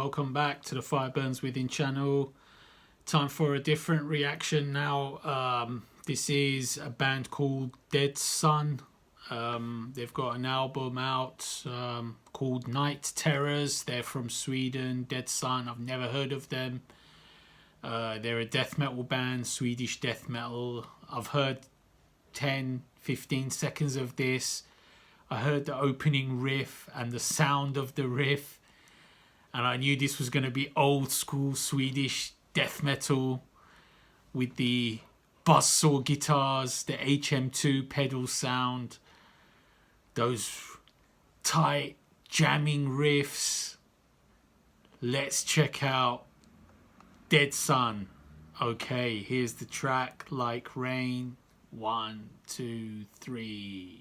welcome back to the Fire Burns Within channel. Time for a different reaction now. This is a band called Dead Sun. They've got an album out called Night Terrors. They're from Sweden. Dead Sun, I've never heard of them. They're a death metal band, Swedish death metal. I've heard 10-15 seconds of this. I heard the opening riff and the sound of the riff, and I knew this was going to be old school Swedish death metal with the buzzsaw guitars, the HM2 pedal sound, those tight jamming riffs. Let's check out Dead Sun. Okay, here's the track, Like Rain. 1, 2, 3.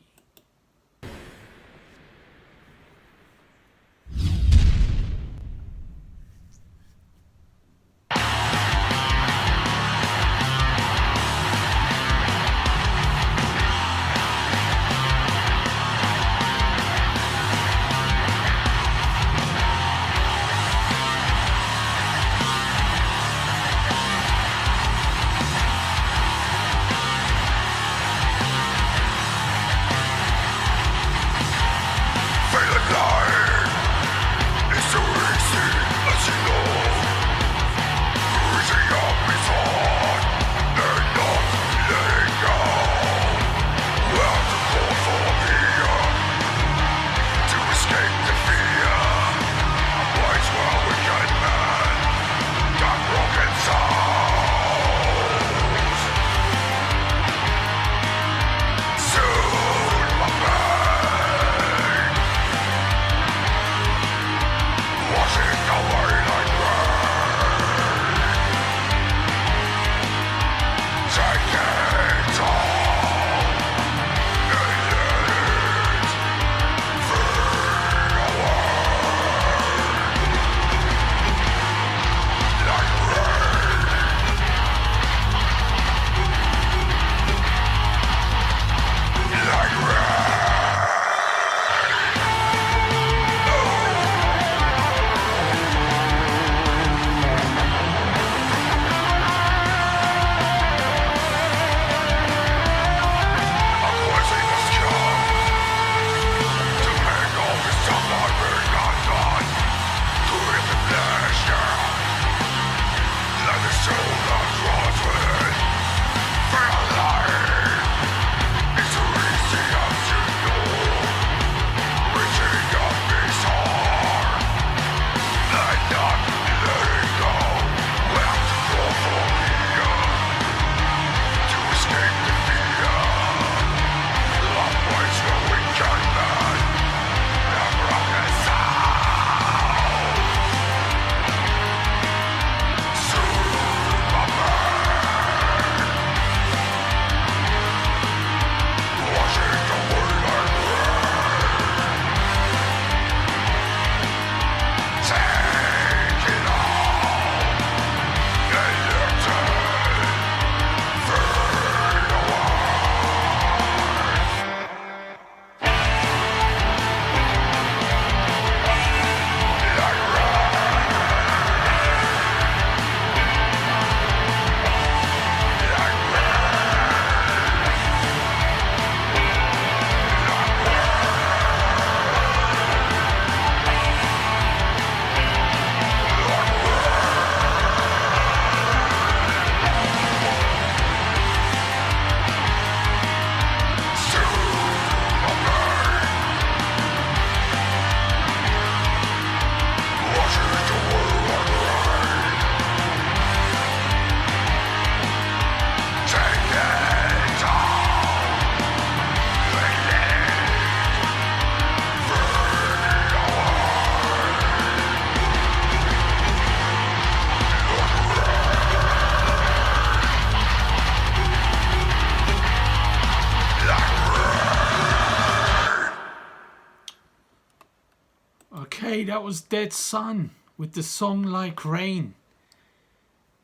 Okay, that was Dead Sun with the song Like Rain.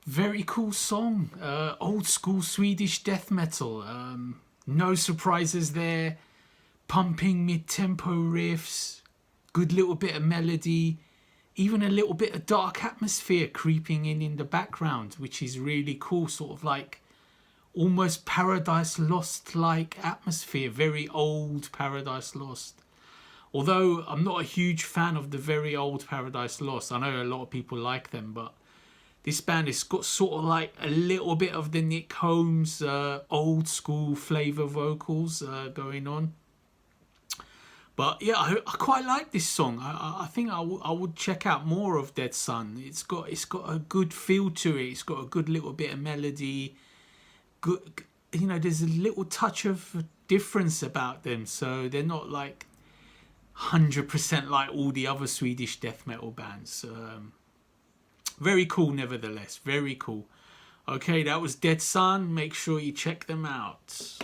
Very cool song. Old school Swedish death metal. No surprises there. Pumping mid-tempo riffs. Good little bit of melody. even a little bit of dark atmosphere creeping in the background, which is really cool. Sort of like almost Paradise Lost like atmosphere, very old Paradise Lost. Although I'm not a huge fan of the very old Paradise Lost. I know a lot of people like them, but this band has got sort of like a little bit of the Nick Holmes old school flavour vocals going on. But yeah, I quite like this song. I think I would check out more of Dead Sun. It's got a good feel to it. It's got a good little bit of melody. Good, you know, there's a little touch of difference about them. So they're not like 100% like all the other Swedish death metal bands. Very cool, nevertheless. Very cool. Okay, that was Dead Sun. Make sure you check them out.